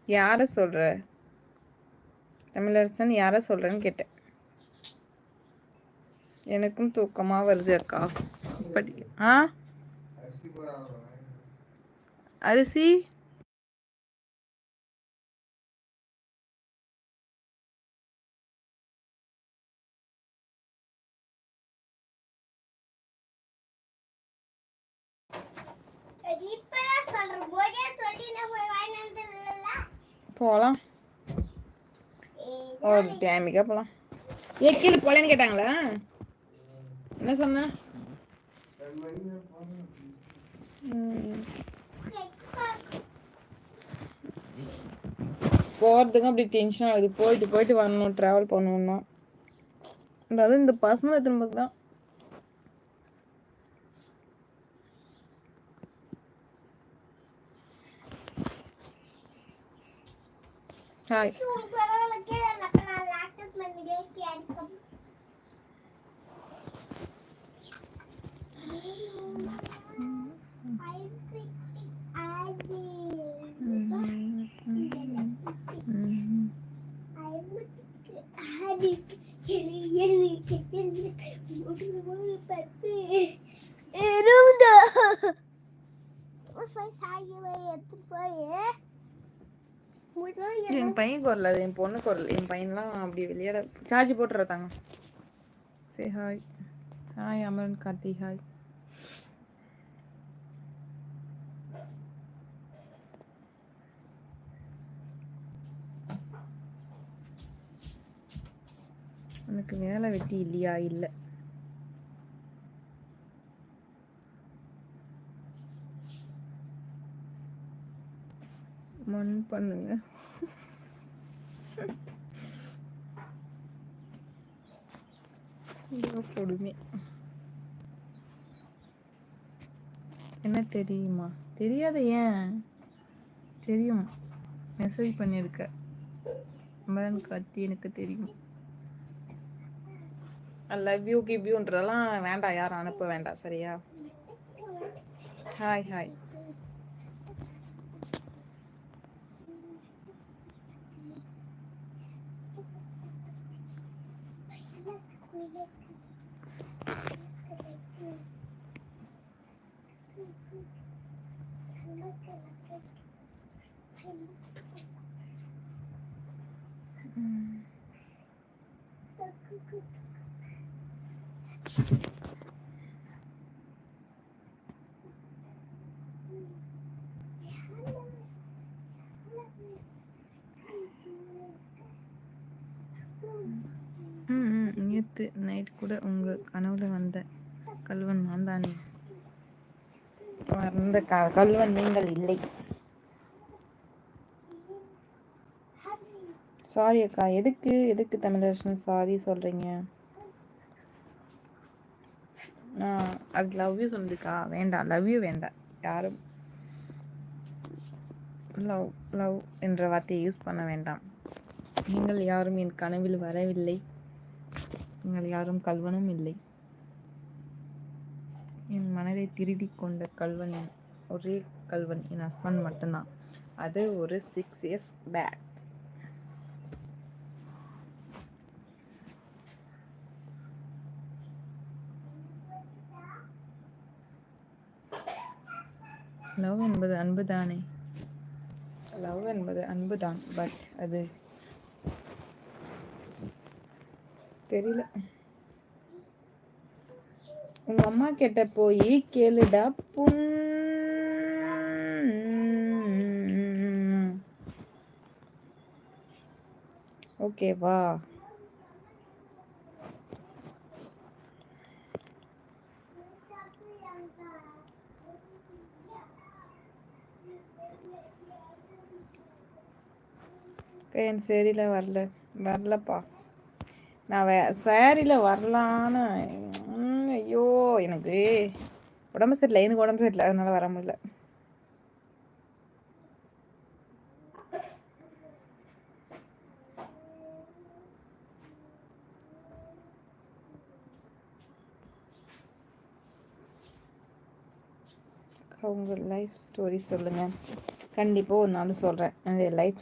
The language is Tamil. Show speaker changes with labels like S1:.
S1: யாரை சொல்கிற? தமிழரசன் யாரை சொல்கிறேன்னு கேட்டேன். எனக்கும் தூக்கமாக வருது அக்கா. படி. அரிசி போகலாம். ஒரு டேமிக்கா போகலாம். கீழே போகலன்னு கேட்டாங்களா? என்ன சொன்ன? போகிறதுக்கும் அப்படி டென்ஷன் ஆகுது. போயிட்டு போயிட்டு வரணும், ட்ராவல் பண்ணணும்னா. அதாவது இந்த பசங்களை திரும்ப தான். ஹாய். என் பையன் குரல் அது, என் பொண்ணு குரல். என் பையன்லாம் அப்படி விளையாட சார்ஜ் போட்டுறதாங்க. சே hi. Hi Amaran Karthi. Hi. உனக்கு வேலை வெட்டி இல்லையா? இல்லை. மண் பண்ணுங்க. கொடுமை. என்ன தெரியுமா? தெரியாத? ஏன் தெரியும். மெசேஜ் பண்ணியிருக்க. அமரன் கார்த்தி எனக்கு தெரியும். ஐ லவ் யூ கிவ் யூன்றதெல்லாம் வேண்டாம், யாரும் அனுப்ப வேண்டாம், சரியா? Hi hi. நேற்று நைட் கூட உங்க கனவுல வந்த கல்வன் நான் தானே? வந்த கல்வன் நீங்கள் இல்லை. சாரி அக்கா. எதுக்கு தமிழரசன் சாரி சொல்றீங்க? அது லவ் யூ சொன்னதுக்கா? வேண்டாம், லவ் யூ வேண்டாம். யாரும் லவ் லவ் என்ற வார்த்தையை யூஸ் பண்ண வேண்டாம். நீங்கள் யாரும் என் கனவில் வரவில்லை. நீங்கள் யாரும் கல்வனும் இல்லை. என் மனதை திருடி கொண்ட கல்வன், ஒரே கல்வன் என் ஹஸ்பண்ட் மட்டும்தான். அது ஒரு 6 years பேக். லவ் என்பது அன்பு தானே? லவ் என்பது அன்பு தான். பட் அது தெரியல. உங்க அம்மா கிட்ட போய் கேளுடா ஓகேவா? என் சேரியில் வரலப்பா. நான் சேரியில் வரலான்னு. ஐயோ, எனக்கு உடம்பு சரியில்லை. எனக்கு உடம்பு சரியில்லை, அதனால வர முடியல. உங்கள் லைஃப் ஸ்டோரி சொல்லுங்கள். கண்டிப்பாக ஒரு நாள் சொல்கிறேன். என்னுடைய லைஃப்